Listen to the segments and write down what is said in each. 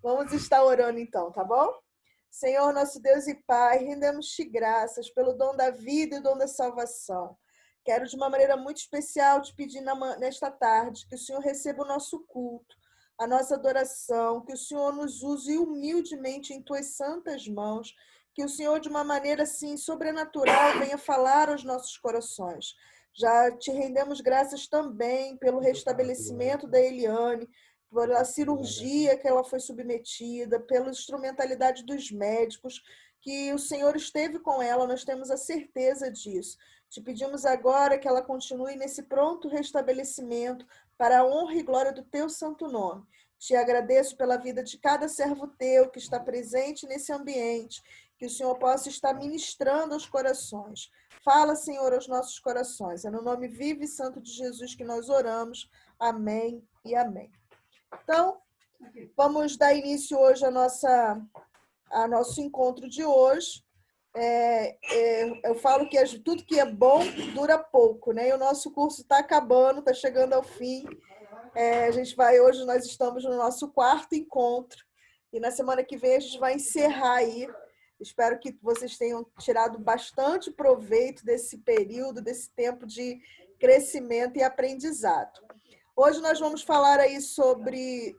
Vamos estar orando então, tá bom? Senhor, nosso Deus e Pai, rendemos-te graças pelo dom da vida e o dom da salvação. Quero, de uma maneira muito especial, te pedir nesta tarde que o Senhor receba o nosso culto, a nossa adoração, que o Senhor nos use humildemente em tuas santas mãos, que o Senhor, de uma maneira assim sobrenatural, venha falar aos nossos corações. Já te rendemos graças também pelo restabelecimento da Eliane, pela cirurgia que ela foi submetida, pela instrumentalidade dos médicos, que o Senhor esteve com ela, nós temos a certeza disso. Te pedimos agora que ela continue nesse pronto restabelecimento para a honra e glória do teu santo nome. Te agradeço pela vida de cada servo teu que está presente nesse ambiente, que o Senhor possa estar ministrando aos corações. Fala, Senhor, aos nossos corações. É no nome vivo e santo de Jesus que nós oramos. Amém e amém. Então, vamos dar início hoje a nosso encontro de hoje. Eu falo que tudo que é bom dura pouco, né? E o nosso curso está acabando, está chegando ao fim. Hoje nós estamos no nosso 4º encontro e na semana que vem a gente vai encerrar aí. Espero que vocês tenham tirado bastante proveito desse período, desse tempo de crescimento e aprendizado. Hoje nós vamos falar aí sobre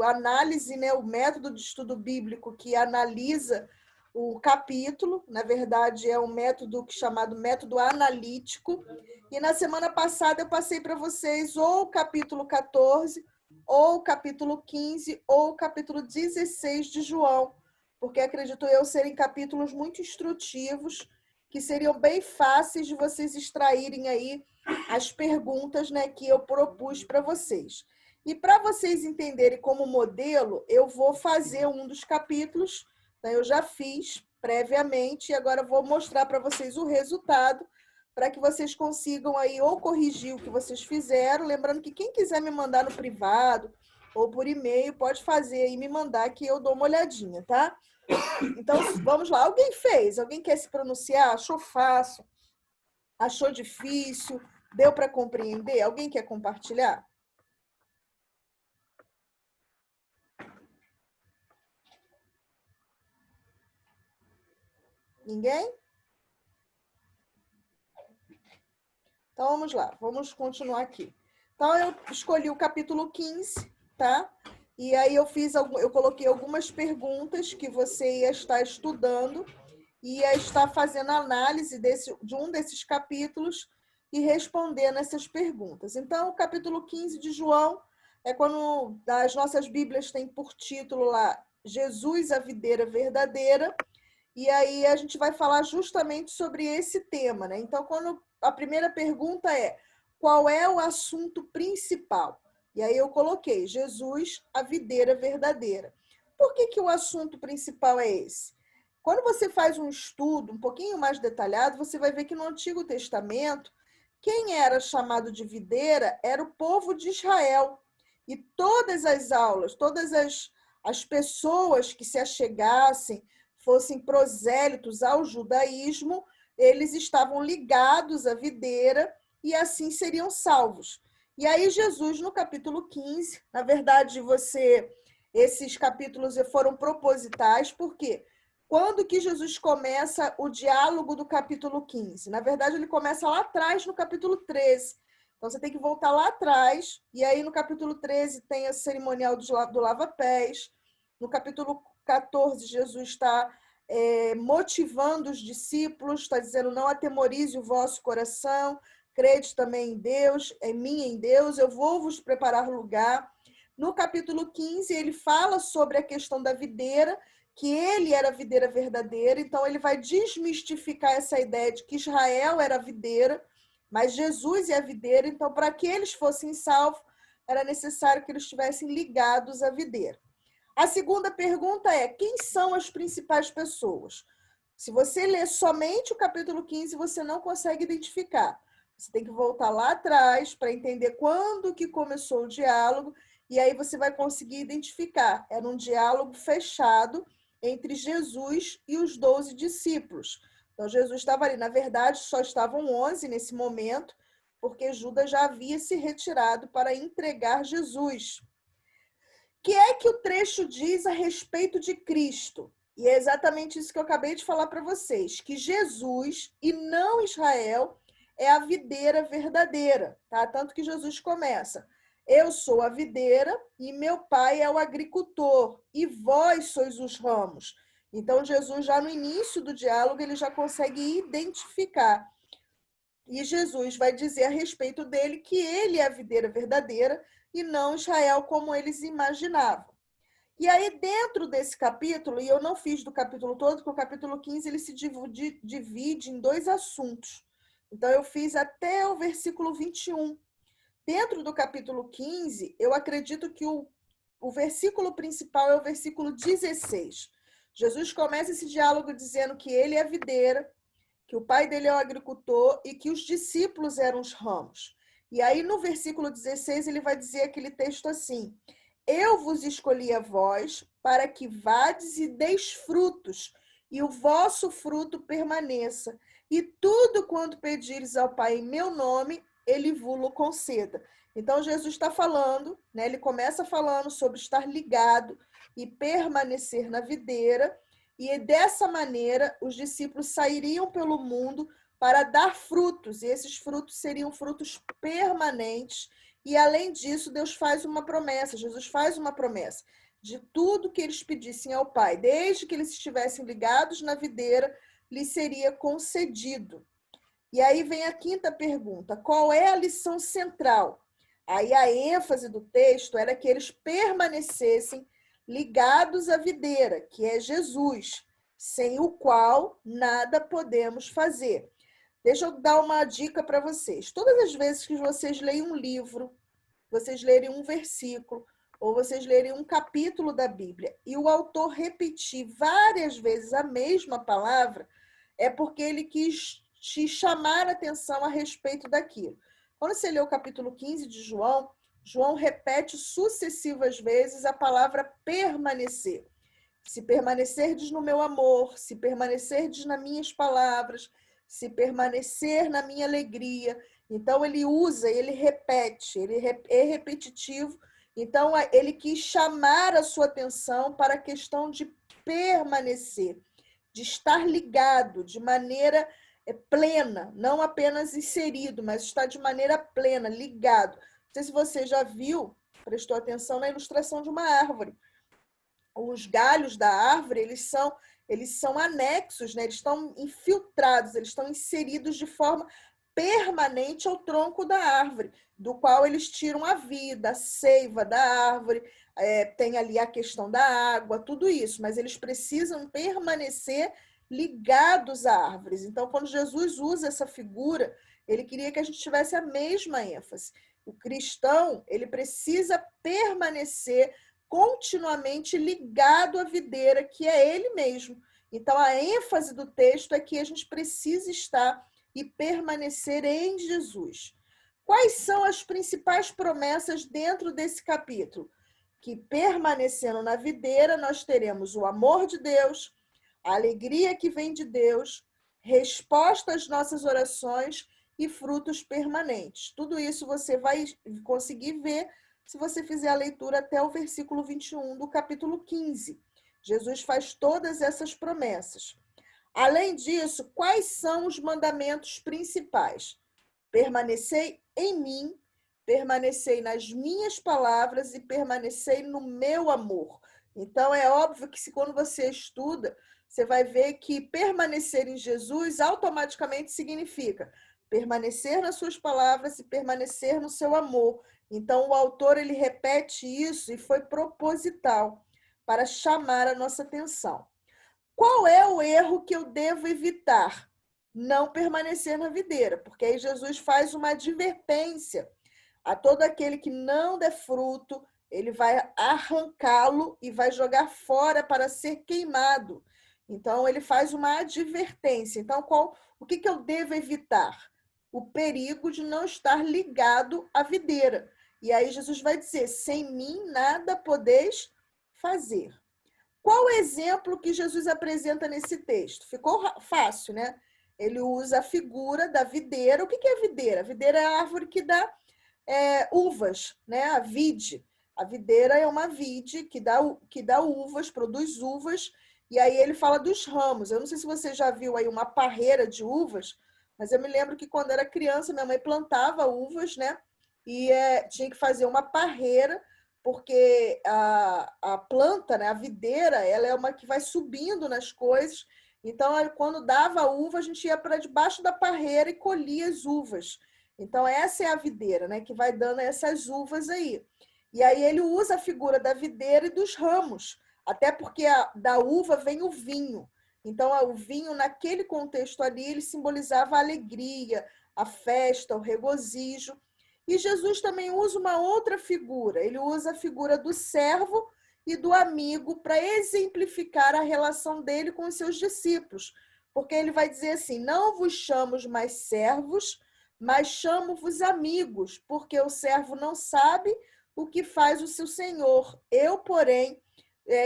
análise, né, o método de estudo bíblico que analisa o capítulo. Na verdade, é um método chamado método analítico. E na semana passada eu passei para vocês ou o capítulo 14, ou o capítulo 15, ou o capítulo 16 de João, porque acredito eu serem capítulos muito instrutivos, que seriam bem fáceis de vocês extraírem aí as perguntas, né, que eu propus para vocês. E para vocês entenderem como modelo, eu vou fazer um dos capítulos, né, eu já fiz previamente, e agora vou mostrar para vocês o resultado, para que vocês consigam aí ou corrigir o que vocês fizeram, lembrando que quem quiser me mandar no privado ou por e-mail, pode fazer e me mandar que eu dou uma olhadinha, tá? Então, vamos lá. Alguém fez? Alguém quer se pronunciar? Achou fácil? Achou difícil? Deu para compreender? Alguém quer compartilhar? Ninguém? Então, vamos lá. Vamos continuar aqui. Então, eu escolhi o capítulo 15, tá? E aí eu coloquei algumas perguntas que você ia estar estudando, ia estar fazendo análise de um desses capítulos e respondendo essas perguntas. Então, o capítulo 15 de João é quando as nossas Bíblias têm por título lá Jesus, a videira verdadeira, e aí a gente vai falar justamente sobre esse tema, né? Então, quando a primeira pergunta é: qual é o assunto principal? E aí eu coloquei Jesus, a videira verdadeira. Por que o assunto principal é esse? Quando você faz um estudo um pouquinho mais detalhado, você vai ver que no Antigo Testamento, quem era chamado de videira era o povo de Israel. E todas as aulas, todas as pessoas que se achegassem, fossem prosélitos ao judaísmo, eles estavam ligados à videira e assim seriam salvos. E aí Jesus, no capítulo 15, na verdade, esses capítulos foram propositais, porque quando que Jesus começa o diálogo do capítulo 15? Na verdade, ele começa lá atrás, no capítulo 13. Então, você tem que voltar lá atrás, e aí no capítulo 13 tem a cerimonial do lava-pés. No capítulo 14, Jesus está motivando os discípulos, está dizendo: não atemorize o vosso coração, crede também em Deus, em mim, em Deus, eu vou vos preparar lugar. No capítulo 15, ele fala sobre a questão da videira, que ele era a videira verdadeira, então ele vai desmistificar essa ideia de que Israel era a videira, mas Jesus é a videira, então para que eles fossem salvos, era necessário que eles estivessem ligados à videira. A segunda pergunta é: quem são as principais pessoas? Se você ler somente o capítulo 15, você não consegue identificar. Você tem que voltar lá atrás para entender quando que começou o diálogo, e aí você vai conseguir identificar. Era um diálogo fechado entre Jesus e os 12 discípulos. Então, Jesus estava ali. Na verdade, só estavam 11 nesse momento, porque Judas já havia se retirado para entregar Jesus. que é que o trecho diz a respeito de Cristo? E é exatamente isso que eu acabei de falar para vocês, que Jesus e não Israel é a videira verdadeira, tá? Tanto que Jesus começa: eu sou a videira e meu pai é o agricultor, e vós sois os ramos. Então Jesus já no início do diálogo ele já consegue identificar. E Jesus vai dizer a respeito dele que ele é a videira verdadeira e não Israel como eles imaginavam. E aí, dentro desse capítulo, e eu não fiz do capítulo todo, porque o capítulo 15 ele se divide em dois assuntos. Então, eu fiz até o versículo 21. Dentro do capítulo 15, eu acredito que o versículo principal é o versículo 16. Jesus começa esse diálogo dizendo que ele é a videira, que o pai dele é o agricultor e que os discípulos eram os ramos. E aí, no versículo 16, ele vai dizer aquele texto assim: eu vos escolhi a vós para que vades e deis frutos, e o vosso fruto permaneça. E tudo quanto pedires ao Pai em meu nome, ele vos conceda. Então, Jesus está falando, né? Ele começa falando sobre estar ligado e permanecer na videira, e dessa maneira os discípulos sairiam pelo mundo para dar frutos, e esses frutos seriam frutos permanentes. E além disso, Deus faz uma promessa, Jesus faz uma promessa de tudo que eles pedissem ao Pai, desde que eles estivessem ligados na videira, lhes seria concedido. E aí vem a quinta pergunta: qual é a lição central? Aí a ênfase do texto era que eles permanecessem ligados à videira, que é Jesus, sem o qual nada podemos fazer. Deixa eu dar uma dica para vocês. Todas as vezes que vocês leem um livro, vocês lerem um versículo, ou vocês lerem um capítulo da Bíblia, e o autor repetir várias vezes a mesma palavra, é porque ele quis te chamar a atenção a respeito daquilo. Quando você lê o capítulo 15 de João, João repete sucessivas vezes a palavra permanecer. Se permanecerdes no meu amor, se permanecerdes nas minhas palavras, se permanecer na minha alegria. Então, ele usa, ele repete, ele é repetitivo. Então, ele quis chamar a sua atenção para a questão de permanecer, de estar ligado de maneira plena, não apenas inserido, mas estar de maneira plena, ligado. Não sei se você já viu, prestou atenção na ilustração de uma árvore. Os galhos da árvore, eles são anexos, né? Eles estão infiltrados, eles estão inseridos de forma permanente ao tronco da árvore, do qual eles tiram a vida, a seiva da árvore, tem ali a questão da água, tudo isso, mas eles precisam permanecer ligados a árvores. Então, quando Jesus usa essa figura, ele queria que a gente tivesse a mesma ênfase. O cristão, ele precisa permanecer continuamente ligado à videira, que é ele mesmo. Então, a ênfase do texto é que a gente precisa estar e permanecer em Jesus. Quais são as principais promessas dentro desse capítulo? Que permanecendo na videira, nós teremos o amor de Deus, a alegria que vem de Deus, resposta às nossas orações e frutos permanentes. Tudo isso você vai conseguir ver se você fizer a leitura até o versículo 21 do capítulo 15. Jesus faz todas essas promessas. Além disso, quais são os mandamentos principais? Permanecei em mim, permanecei nas minhas palavras e permanecei no meu amor. Então, é óbvio que quando você estuda, você vai ver que permanecer em Jesus automaticamente significa permanecer nas suas palavras e permanecer no seu amor. Então, o autor ele repete isso e foi proposital para chamar a nossa atenção. Qual é o erro que eu devo evitar? Não permanecer na videira, porque aí Jesus faz uma advertência a todo aquele que não der fruto, ele vai arrancá-lo e vai jogar fora para ser queimado. Então, ele faz uma advertência. Então, o que eu devo evitar? O perigo de não estar ligado à videira. E aí Jesus vai dizer, sem mim nada podeis fazer. Qual o exemplo que Jesus apresenta nesse texto? Ficou fácil, né? Ele usa a figura da videira. O que é videira? A videira é a árvore que dá uvas, né? A vide. A videira é uma vide que dá uvas, produz uvas, e aí ele fala dos ramos. Eu não sei se você já viu aí uma parreira de uvas, mas eu me lembro que quando era criança, minha mãe plantava uvas, né? E tinha que fazer uma parreira, porque a planta, né, a videira, ela é uma que vai subindo nas coisas. Então, quando dava uva, a gente ia para debaixo da parreira e colhia as uvas. Então, essa é a videira, né, que vai dando essas uvas aí. E aí ele usa a figura da videira e dos ramos, até porque da uva vem o vinho. Então, o vinho, naquele contexto ali, ele simbolizava a alegria, a festa, o regozijo. E Jesus também usa uma outra figura. Ele usa a figura do servo e do amigo para exemplificar a relação dele com os seus discípulos. Porque ele vai dizer assim: não vos chamo mais servos, mas chamo-vos amigos, porque o servo não sabe o que faz o seu senhor. Eu, porém,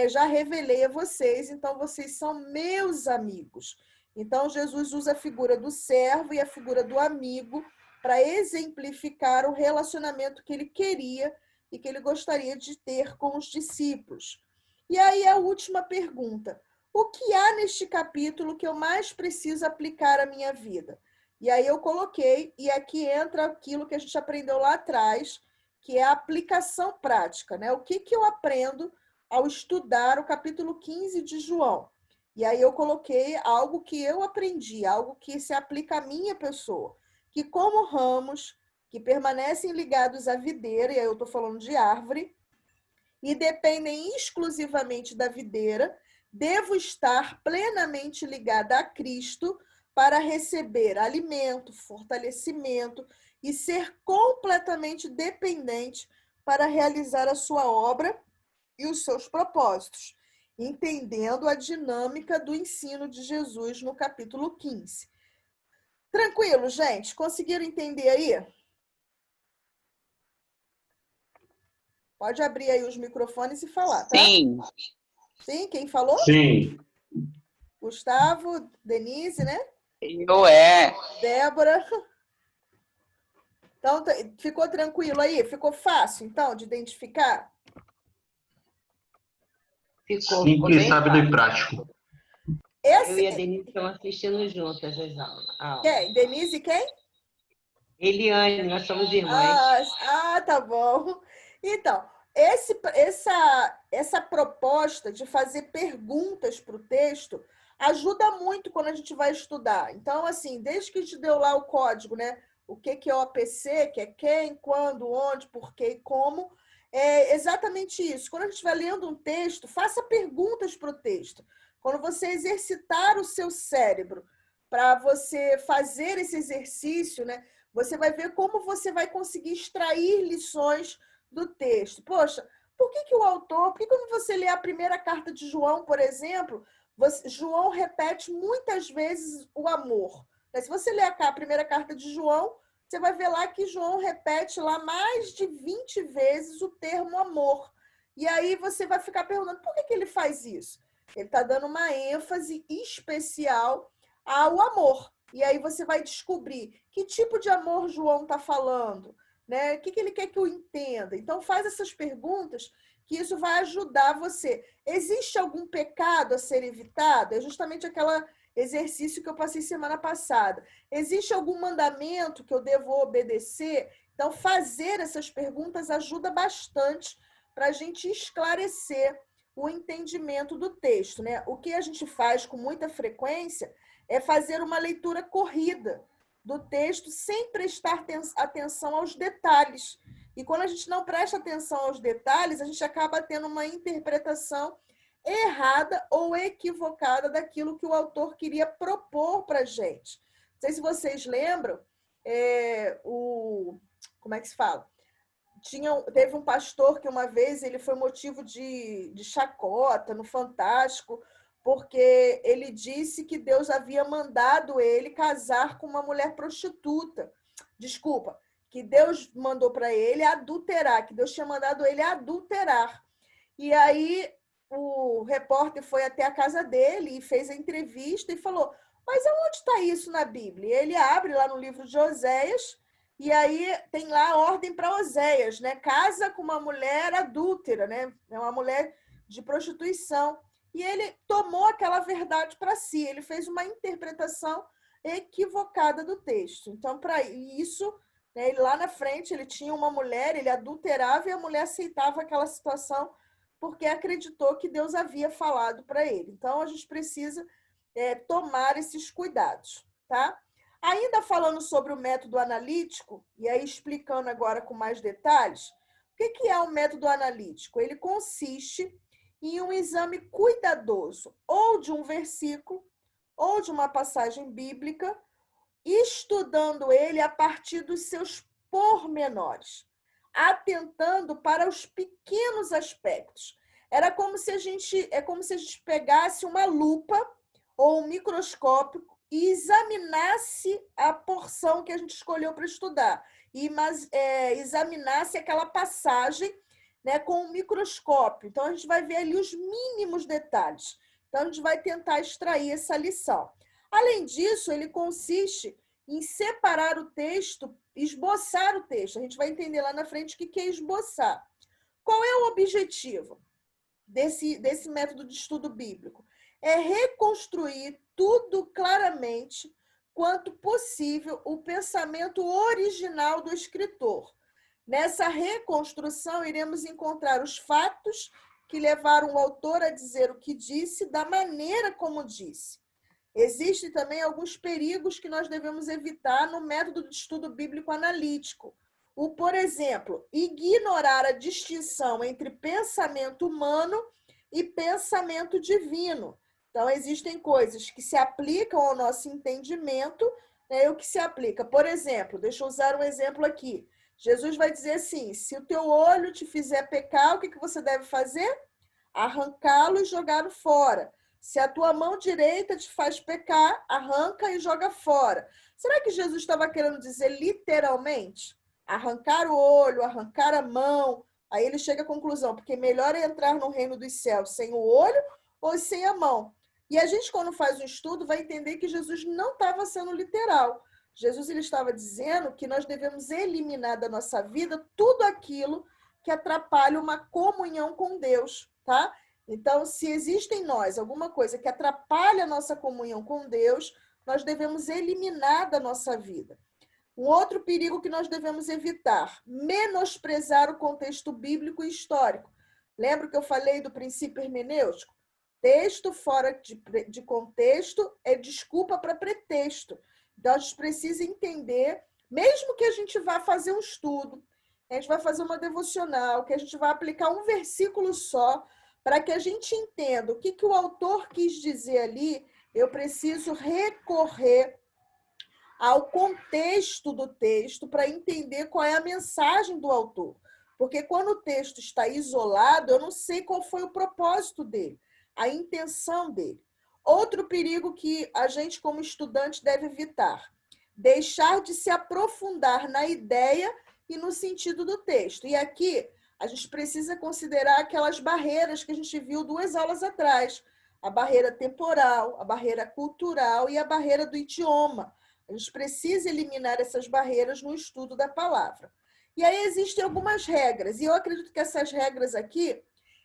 já revelei a vocês, então vocês são meus amigos. Então, Jesus usa a figura do servo e a figura do amigo para exemplificar o relacionamento que ele queria e que ele gostaria de ter com os discípulos. E aí a última pergunta: o que há neste capítulo que eu mais preciso aplicar à minha vida? E aí eu coloquei, e aqui entra aquilo que a gente aprendeu lá atrás, que é a aplicação prática, né? O que eu aprendo ao estudar o capítulo 15 de João? E aí eu coloquei algo que eu aprendi, algo que se aplica à minha pessoa, que como ramos que permanecem ligados à videira, e aí eu estou falando de árvore, e dependem exclusivamente da videira, devo estar plenamente ligada a Cristo para receber alimento, fortalecimento e ser completamente dependente para realizar a sua obra e os seus propósitos, entendendo a dinâmica do ensino de Jesus no capítulo 15. Tranquilo, gente? Conseguiram entender aí? Pode abrir aí os microfones e falar, tá? Sim. Sim, quem falou? Sim. Gustavo, Denise, né? Eu Débora. Então, ficou tranquilo aí? Ficou fácil, então, de identificar? Ficou Simples, bem rápido e fácil. prático. Eu e a Denise estamos assistindo juntas as aulas. Quem? Denise e quem? Eliane, nós somos irmãs. Tá bom. Então, essa proposta de fazer perguntas para o texto ajuda muito quando a gente vai estudar. Então, assim, desde que a gente deu lá o código, né? O que é o APC, que é quem, quando, onde, por quê e como, é exatamente isso. Quando a gente vai lendo um texto, faça perguntas para o texto. Quando você exercitar o seu cérebro para você fazer esse exercício, né? Você vai ver como você vai conseguir extrair lições do texto. Poxa, por que o autor, por que quando você lê a primeira carta de João, por exemplo, João repete muitas vezes o amor? Se você ler a primeira carta de João, você vai ver lá que João repete lá mais de 20 vezes o termo amor. E aí você vai ficar perguntando, por que ele faz isso? Ele está dando uma ênfase especial ao amor. E aí você vai descobrir que tipo de amor João está falando, né? O que ele quer que eu entenda. Então, faz essas perguntas, que isso vai ajudar você. Existe algum pecado a ser evitado? É justamente aquele exercício que eu passei semana passada. Existe algum mandamento que eu devo obedecer? Então, fazer essas perguntas ajuda bastante para a gente esclarecer o entendimento do texto, né? O que a gente faz com muita frequência é fazer uma leitura corrida do texto sem prestar atenção aos detalhes. E quando a gente não presta atenção aos detalhes, a gente acaba tendo uma interpretação errada ou equivocada daquilo que o autor queria propor para a gente. Não sei se vocês lembram, como é que se fala? Teve um pastor que uma vez ele foi motivo de chacota no Fantástico, porque ele disse que Deus havia mandado ele casar com uma mulher prostituta. Desculpa, que Deus mandou para ele adulterar, que Deus tinha mandado ele adulterar. E aí o repórter foi até a casa dele e fez a entrevista e falou: mas aonde está isso na Bíblia? E ele abre lá no livro de Oséias E aí tem lá a ordem para Oséias, né? Casa com uma mulher adúltera, né? É uma mulher de prostituição. E ele tomou aquela verdade para si, ele fez uma interpretação equivocada do texto. Então, para isso, né, ele, lá na frente, ele tinha uma mulher, ele adulterava e a mulher aceitava aquela situação porque acreditou que Deus havia falado para ele. Então, a gente precisa tomar esses cuidados, tá? Ainda falando sobre o método analítico, e aí explicando agora com mais detalhes, o que é o método analítico? Ele consiste em um exame cuidadoso, ou de um versículo, ou de uma passagem bíblica, estudando ele a partir dos seus pormenores, atentando para os pequenos aspectos. É como se a gente pegasse uma lupa ou um microscópio e examinasse a porção que a gente escolheu para estudar, e examinasse aquela passagem, né, com um microscópio. Então, a gente vai ver ali os mínimos detalhes. Então, a gente vai tentar extrair essa lição. Além disso, ele consiste em separar o texto, esboçar o texto. A gente vai entender lá na frente o que é esboçar. Qual é o objetivo desse método de estudo bíblico? É reconstruir tudo claramente quanto possível o pensamento original do escritor. Nessa reconstrução, iremos encontrar os fatos que levaram o autor a dizer o que disse, da maneira como disse. Existem também alguns perigos que nós devemos evitar no método de estudo bíblico analítico. Por exemplo, ignorar a distinção entre pensamento humano e pensamento divino. Então, existem coisas que se aplicam ao nosso entendimento, né, e o que se aplica. Por exemplo, deixa eu usar um exemplo aqui. Jesus vai dizer assim: se o teu olho te fizer pecar, o que você deve fazer? Arrancá-lo e jogá-lo fora. Se a tua mão direita te faz pecar, arranca e joga fora. Será que Jesus estava querendo dizer literalmente? Arrancar o olho, arrancar a mão. Aí ele chega à conclusão, porque melhor é entrar no reino dos céus sem o olho ou sem a mão. E a gente, quando faz um estudo, vai entender que Jesus não estava sendo literal. Jesus ele estava dizendo que nós devemos eliminar da nossa vida tudo aquilo que atrapalha uma comunhão com Deus, tá? Então, se existe em nós alguma coisa que atrapalha a nossa comunhão com Deus, nós devemos eliminar da nossa vida. Um outro perigo que nós devemos evitar: menosprezar o contexto bíblico e histórico. Lembra que eu falei do princípio hermenêutico? Texto fora de contexto é desculpa para pretexto. Então, a gente precisa entender, mesmo que a gente vá fazer um estudo, a gente vai fazer uma devocional, que a gente vai aplicar um versículo só, para que a gente entenda o que o autor quis dizer ali, eu preciso recorrer ao contexto do texto para entender qual é a mensagem do autor. Porque quando o texto está isolado, eu não sei qual foi o propósito dele, a intenção dele. Outro perigo que a gente, como estudante, deve evitar: deixar de se aprofundar na ideia e no sentido do texto. E aqui a gente precisa considerar aquelas barreiras que a gente viu 2 aulas atrás: a barreira temporal, a barreira cultural e a barreira do idioma. A gente precisa eliminar essas barreiras no estudo da palavra. E aí existem algumas regras, e eu acredito que essas regras aqui,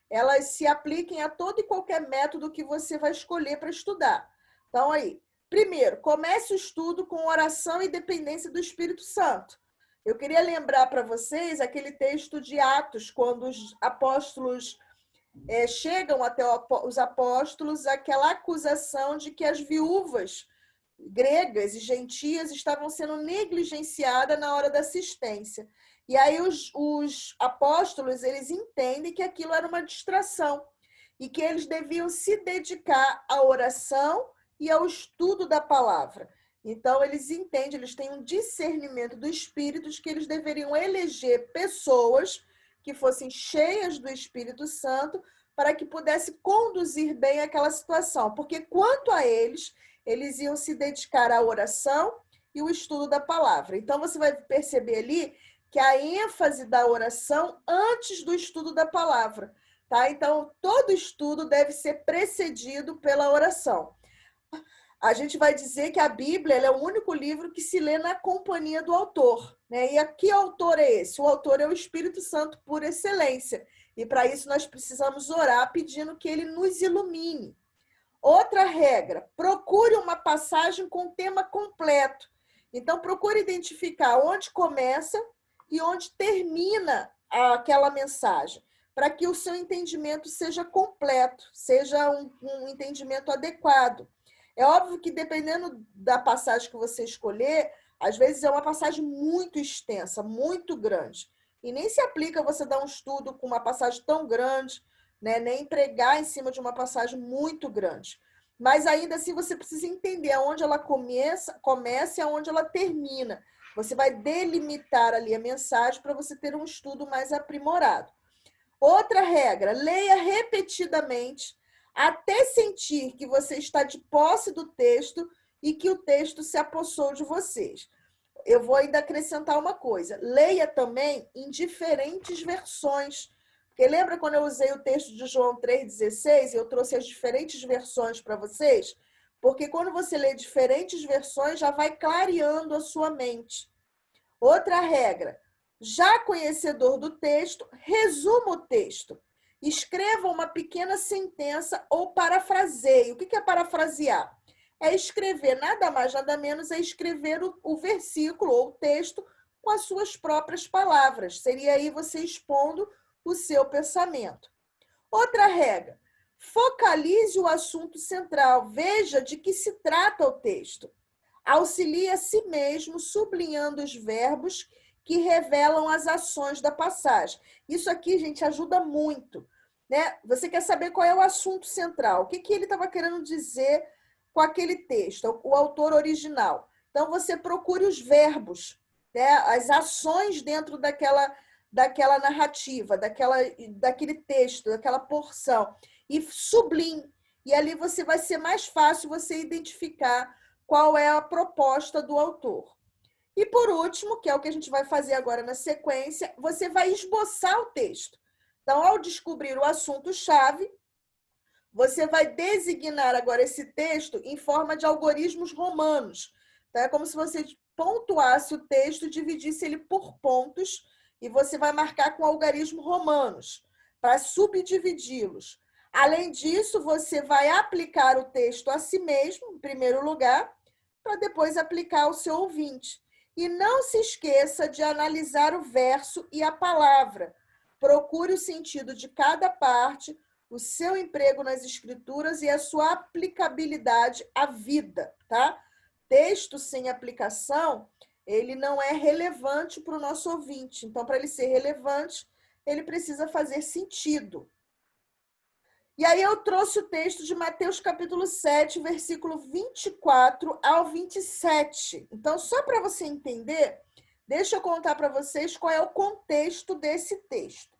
elas se apliquem a todo e qualquer método que você vai escolher para estudar. Então, aí, primeiro, comece o estudo com oração e dependência do Espírito Santo. Eu queria lembrar para vocês aquele texto de Atos, quando os apóstolos chegam até os apóstolos, aquela acusação de que as viúvas gregas e gentias estavam sendo negligenciadas na hora da assistência. E aí os apóstolos, eles entendem que aquilo era uma distração e que eles deviam se dedicar à oração e ao estudo da palavra. Então, eles entendem, eles têm um discernimento do Espírito de que eles deveriam eleger pessoas que fossem cheias do Espírito Santo para que pudesse conduzir bem aquela situação. Porque, quanto a eles iam se dedicar à oração e o estudo da palavra. Então, você vai perceber ali que a ênfase da oração antes do estudo da palavra, tá? Então, todo estudo deve ser precedido pela oração. a gente vai dizer que a Bíblia ela é o único livro que se lê na companhia do autor, né? E que autor é esse? O autor é o Espírito Santo por excelência. E para isso nós precisamos orar pedindo que ele nos ilumine. Outra regra, procure uma passagem com tema completo. Então, procure identificar onde começa e onde termina aquela mensagem, para que o seu entendimento seja completo, seja um entendimento adequado. É óbvio que, dependendo da passagem que você escolher, às vezes é uma passagem muito extensa, muito grande. E nem se aplica você dar um estudo com uma passagem tão grande, né? Nem pregar em cima de uma passagem muito grande. Mas ainda assim você precisa entender aonde ela começa e aonde ela termina. Você vai delimitar ali a mensagem para você ter um estudo mais aprimorado. Outra regra, leia repetidamente até sentir que você está de posse do texto e que o texto se apossou de vocês. Eu vou ainda acrescentar uma coisa. Leia também em diferentes versões. Porque lembra quando eu usei o texto de João 3,16 e eu trouxe as diferentes versões para vocês? Porque quando você lê diferentes versões, já vai clareando a sua mente. Outra regra, já conhecedor do texto, resuma o texto. Escreva uma pequena sentença ou parafraseie. O que é parafrasear? É escrever, nada mais, nada menos, é escrever o versículo ou o texto com as suas próprias palavras. Seria aí você expondo o seu pensamento. Outra regra, focalize o assunto central. Veja de que se trata o texto. Auxilie a si mesmo, sublinhando os verbos que revelam as ações da passagem. Isso aqui, gente, ajuda muito, né? Você quer saber qual é o assunto central? O que ele estava querendo dizer com aquele texto, o autor original? Então, você procure os verbos, né? As ações dentro daquela narrativa, daquele texto, daquela porção, e sublinhe. E ali vai ser mais fácil você identificar qual é a proposta do autor. E por último, que é o que a gente vai fazer agora na sequência, você vai esboçar o texto. Então, ao descobrir o assunto-chave, você vai designar agora esse texto em forma de algoritmos romanos. Então, é como se você pontuasse o texto e dividisse ele por pontos, e você vai marcar com algarismos romanos para subdividi-los. Além disso, você vai aplicar o texto a si mesmo, em primeiro lugar, para depois aplicar ao seu ouvinte. E não se esqueça de analisar o verso e a palavra. Procure o sentido de cada parte, o seu emprego nas escrituras e a sua aplicabilidade à vida, tá? Texto sem aplicação, ele não é relevante para o nosso ouvinte. Então, para ele ser relevante, ele precisa fazer sentido. E aí eu trouxe o texto de Mateus capítulo 7, versículo 24 ao 27. Então, só para você entender, deixa eu contar para vocês qual é o contexto desse texto.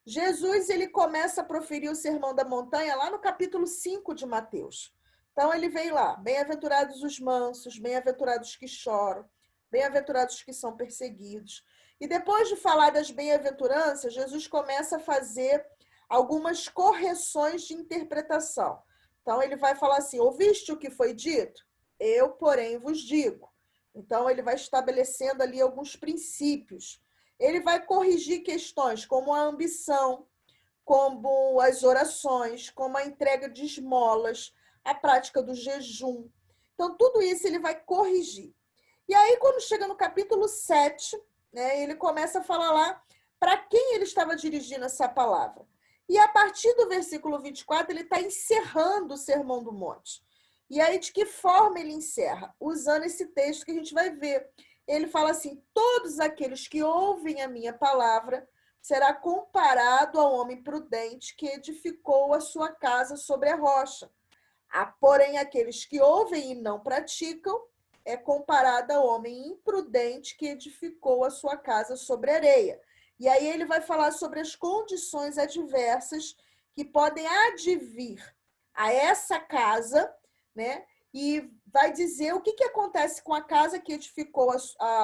Jesus, ele começa a proferir o Sermão da Montanha lá no capítulo 5 de Mateus. Então, ele vem lá, bem-aventurados os mansos, bem-aventurados que choram, bem-aventurados que são perseguidos. E depois de falar das bem-aventuranças, Jesus começa a fazer algumas correções de interpretação. Então, ele vai falar assim, ouviste o que foi dito? Eu, porém, vos digo. Então, ele vai estabelecendo ali alguns princípios. Ele vai corrigir questões como a ambição, como as orações, como a entrega de esmolas, a prática do jejum. Então, tudo isso ele vai corrigir. E aí, quando chega no capítulo 7, né, ele começa a falar lá para quem ele estava dirigindo essa palavra. E a partir do versículo 24, ele está encerrando o Sermão do Monte. E aí, de que forma ele encerra? Usando esse texto que a gente vai ver. Ele fala assim, todos aqueles que ouvem a minha palavra será comparado ao homem prudente que edificou a sua casa sobre a rocha. Porém, aqueles que ouvem e não praticam é comparado ao homem imprudente que edificou a sua casa sobre areia. E aí ele vai falar sobre as condições adversas que podem advir a essa casa, né? E vai dizer o que acontece com a casa que edificou,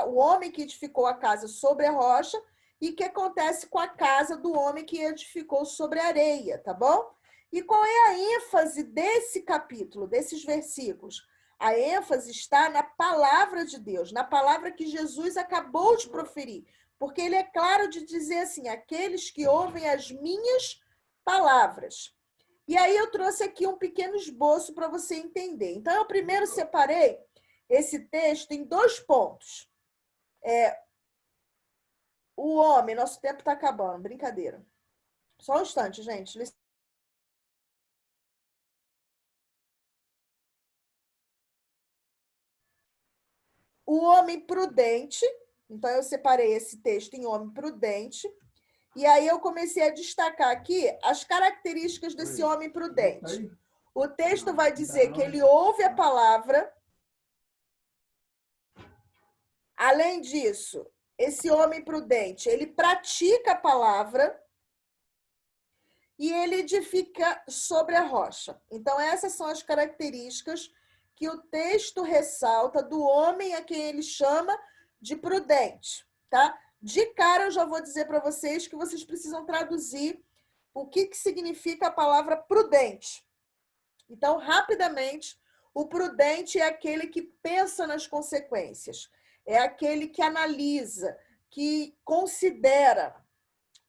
o homem que edificou a casa sobre a rocha e o que acontece com a casa do homem que edificou sobre a areia, tá bom? E qual é a ênfase desse capítulo, desses versículos? A ênfase está na palavra de Deus, na palavra que Jesus acabou de proferir. Porque ele é claro de dizer assim, aqueles que ouvem as minhas palavras. E aí eu trouxe aqui um pequeno esboço para você entender. Então, eu primeiro separei esse texto em 2 pontos. O homem, nosso tempo está acabando, brincadeira. Só um instante, gente. O homem prudente, então eu separei esse texto em homem prudente, e aí eu comecei a destacar aqui as características desse homem prudente. O texto vai dizer que ele ouve a palavra. Além disso, esse homem prudente, ele pratica a palavra e ele edifica sobre a rocha. Então, essas são as características que o texto ressalta do homem a quem ele chama de prudente, tá? De cara, eu já vou dizer para vocês que vocês precisam traduzir o que significa a palavra prudente. Então, rapidamente, o prudente é aquele que pensa nas consequências, é aquele que analisa, que considera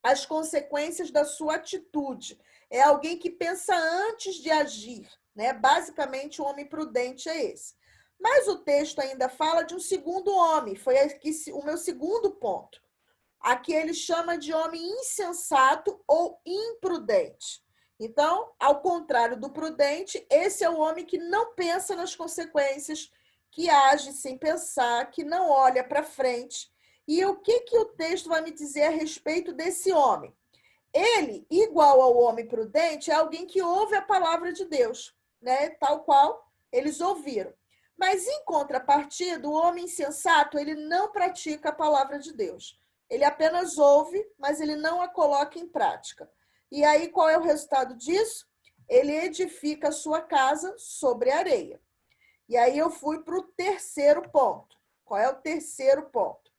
as consequências da sua atitude. É alguém que pensa antes de agir, né? Basicamente, o homem prudente é esse. Mas o texto ainda fala de um segundo homem, foi aqui o meu segundo ponto. Aqui ele chama de homem insensato ou imprudente. Então, ao contrário do prudente, esse é o homem que não pensa nas consequências, que age sem pensar, que não olha para frente. E o que o texto vai me dizer a respeito desse homem? Ele, igual ao homem prudente, é alguém que ouve a palavra de Deus, né? Tal qual eles ouviram. Mas, em contrapartida, o homem insensato, ele não pratica a palavra de Deus. Ele apenas ouve, mas ele não a coloca em prática. E aí, qual é o resultado disso? Ele edifica a sua casa sobre areia. E aí eu fui para o terceiro ponto. Qual é o terceiro ponto?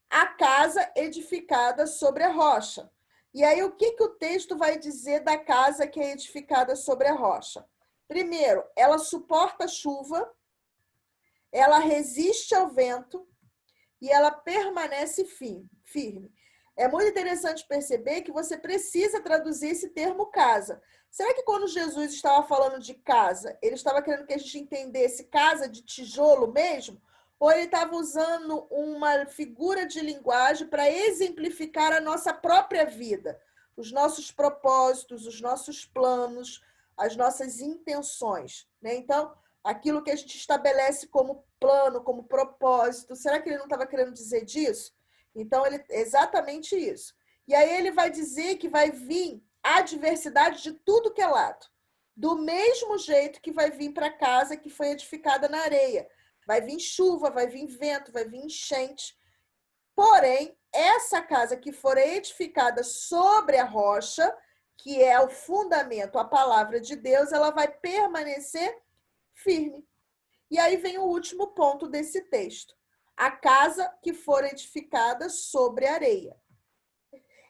A casa edificada sobre a rocha. E aí, o que o texto vai dizer da casa que é edificada sobre a rocha? Primeiro, ela suporta a chuva, ela resiste ao vento e ela permanece firme. É muito interessante perceber que você precisa traduzir esse termo casa. Será que quando Jesus estava falando de casa, ele estava querendo que a gente entendesse casa de tijolo mesmo? Ou ele estava usando uma figura de linguagem para exemplificar a nossa própria vida, os nossos propósitos, os nossos planos, as nossas intenções, né? Então, aquilo que a gente estabelece como plano, como propósito, será que ele não estava querendo dizer disso? Então, exatamente isso. E aí ele vai dizer que vai vir a adversidade de tudo que é lado. Do mesmo jeito que vai vir para a casa que foi edificada na areia. Vai vir chuva, vai vir vento, vai vir enchente. Porém, essa casa que for edificada sobre a rocha, que é o fundamento, a palavra de Deus, ela vai permanecer firme. E aí vem o último ponto desse texto. A casa que for edificada sobre areia.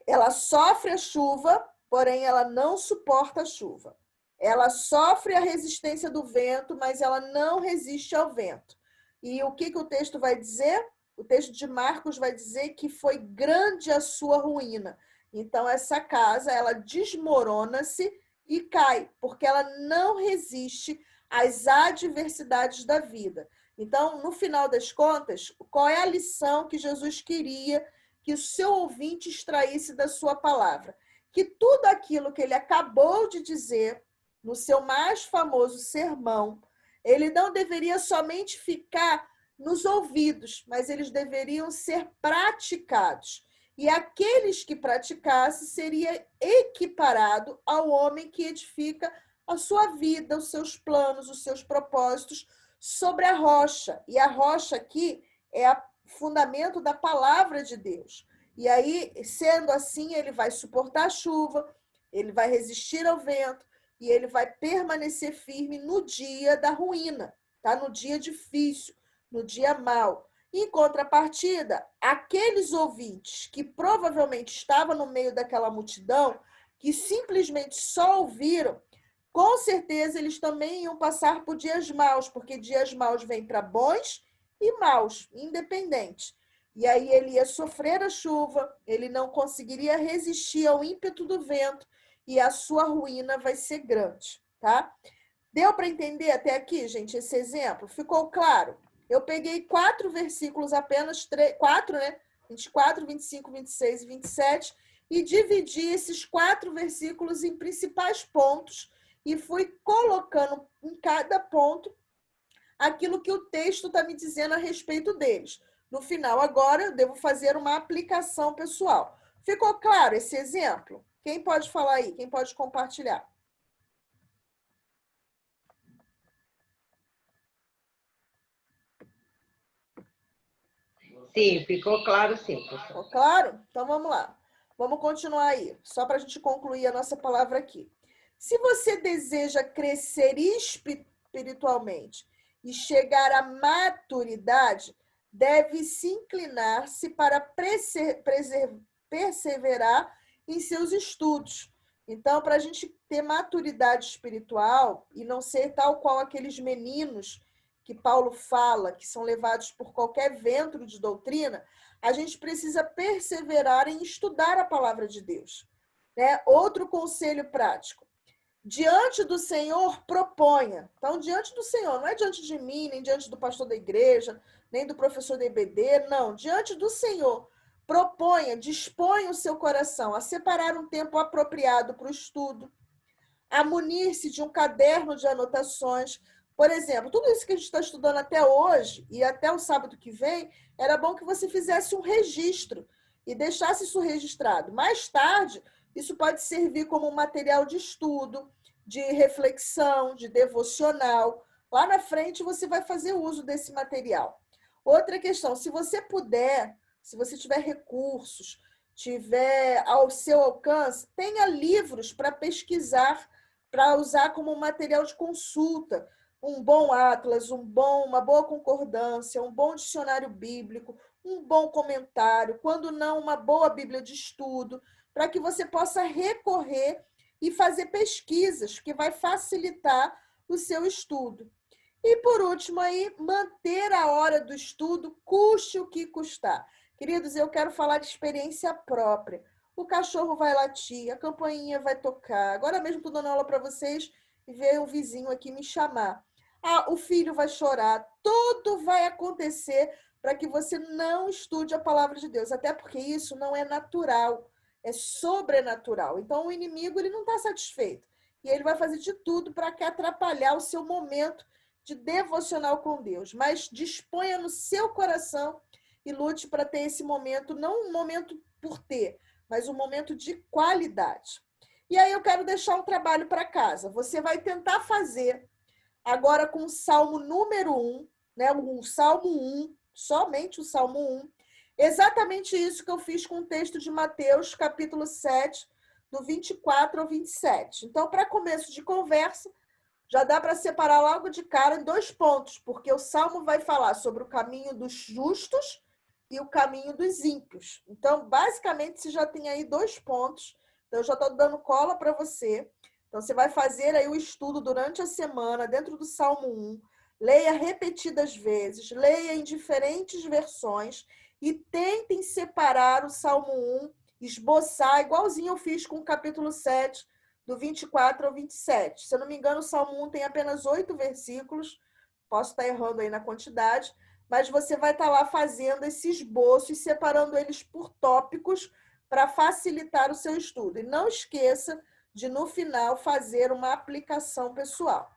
Ela sofre a chuva, porém ela não suporta a chuva. Ela sofre a resistência do vento, mas ela não resiste ao vento. E o que o texto vai dizer? O texto de Marcos vai dizer que foi grande a sua ruína. Então, essa casa, ela desmorona-se e cai, porque ela não resiste às adversidades da vida. Então, no final das contas, qual é a lição que Jesus queria que o seu ouvinte extraísse da sua palavra? Que tudo aquilo que ele acabou de dizer no seu mais famoso sermão, ele não deveria somente ficar nos ouvidos, mas eles deveriam ser praticados. E aqueles que praticassem seria equiparado ao homem que edifica a sua vida, os seus planos, os seus propósitos sobre a rocha. E a rocha aqui é o fundamento da palavra de Deus. E aí, sendo assim, ele vai suportar a chuva, ele vai resistir ao vento e ele vai permanecer firme no dia da ruína, tá? No dia difícil, no dia mau. Em contrapartida, aqueles ouvintes que provavelmente estavam no meio daquela multidão, que simplesmente só ouviram, com certeza eles também iam passar por dias maus, porque dias maus vêm para bons e maus, independente. E aí ele ia sofrer a chuva, ele não conseguiria resistir ao ímpeto do vento e a sua ruína vai ser grande, tá? Deu para entender até aqui, gente, esse exemplo? Ficou claro? Eu peguei 4 versículos, apenas 4, né? 24, 25, 26 e 27, e dividi esses 4 versículos em principais pontos e fui colocando em cada ponto aquilo que o texto está me dizendo a respeito deles. No final, agora, eu devo fazer uma aplicação pessoal. Ficou claro esse exemplo? Quem pode falar aí? Quem pode compartilhar? Sim, ficou claro, sim, professor. Ficou claro? Então vamos lá. Vamos continuar aí, só para a gente concluir a nossa palavra aqui. Se você deseja crescer espiritualmente e chegar à maturidade, deve se inclinar-se para perseverar em seus estudos. Então, para a gente ter maturidade espiritual e não ser tal qual aqueles meninos que Paulo fala, que são levados por qualquer vento de doutrina, a gente precisa perseverar em estudar a palavra de Deus. Né? Outro conselho prático. Diante do Senhor, proponha. Então, diante do Senhor, não é diante de mim, nem diante do pastor da igreja, nem do professor da IBD, não. Diante do Senhor, proponha, disponha o seu coração a separar um tempo apropriado para o estudo, a munir-se de um caderno de anotações. Por exemplo, tudo isso que a gente está estudando até hoje e até o sábado que vem, era bom que você fizesse um registro e deixasse isso registrado. Mais tarde, isso pode servir como um material de estudo, de reflexão, de devocional. Lá na frente, você vai fazer uso desse material. Outra questão, se você puder, se você tiver recursos, tiver ao seu alcance, tenha livros para pesquisar, para usar como material de consulta. Um bom atlas, uma boa concordância, um bom dicionário bíblico, um bom comentário, quando não, uma boa Bíblia de estudo, para que você possa recorrer e fazer pesquisas, que vai facilitar o seu estudo. E, por último, aí, manter a hora do estudo, custe o que custar. Queridos, eu quero falar de experiência própria. O cachorro vai latir, a campainha vai tocar. Agora mesmo estou dando aula para vocês e veio um vizinho aqui me chamar. Ah, o filho vai chorar. Tudo vai acontecer para que você não estude a palavra de Deus. Até porque isso não é natural, é sobrenatural. Então, o inimigo ele não está satisfeito. E ele vai fazer de tudo para atrapalhar o seu momento de devocional com Deus. Mas disponha no seu coração e lute para ter esse momento, não um momento por ter, mas um momento de qualidade. E aí eu quero deixar um trabalho para casa. Você vai tentar fazer agora com o Salmo número 1, né? O Salmo 1, somente o Salmo 1. Exatamente isso que eu fiz com o texto de Mateus, capítulo 7, do 24 ao 27. Então, para começo de conversa, já dá para separar logo de cara em 2 pontos, porque o Salmo vai falar sobre o caminho dos justos e o caminho dos ímpios. Então, basicamente, você já tem aí 2 pontos. Então, eu já estou dando cola para você. Então, você vai fazer aí o estudo durante a semana, dentro do Salmo 1. Leia repetidas vezes, leia em diferentes versões e tentem separar o Salmo 1, esboçar, igualzinho eu fiz com o capítulo 7, do 24 ao 27. Se eu não me engano, o Salmo 1 tem apenas 8 versículos. Posso estar errando aí na quantidade, mas você vai estar lá fazendo esse esboço e separando eles por tópicos para facilitar o seu estudo. E não esqueça de, no final, fazer uma aplicação pessoal.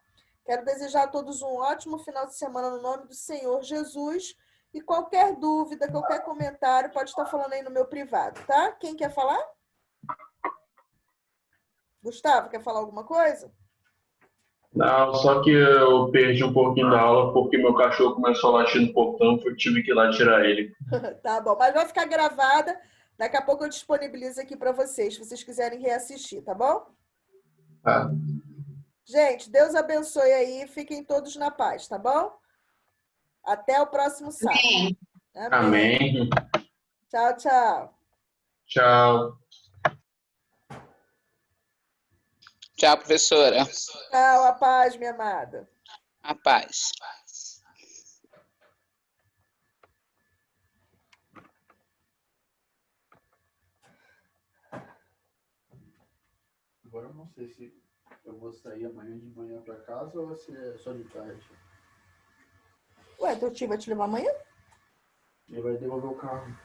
Quero desejar a todos um ótimo final de semana no nome do Senhor Jesus. E qualquer dúvida, qualquer comentário, pode estar falando aí no meu privado, tá? Quem quer falar? Gustavo, quer falar alguma coisa? Não, só que eu perdi um pouquinho da aula porque meu cachorro começou a latir no portão, eu tive que ir lá tirar ele. Tá bom, mas vai ficar gravada. Daqui a pouco eu disponibilizo aqui para vocês, se vocês quiserem reassistir, tá bom? Tá. Gente, Deus abençoe aí. Fiquem todos na paz, tá bom? Até o próximo sábado. Amém. Amém. Tchau, tchau. Tchau. Tchau, professora. Tchau, a paz, minha amada. A paz. Agora eu não sei se eu vou sair amanhã de manhã para casa ou se é só de tarde. Ué, teu tio vai te levar amanhã? Ele vai devolver o carro.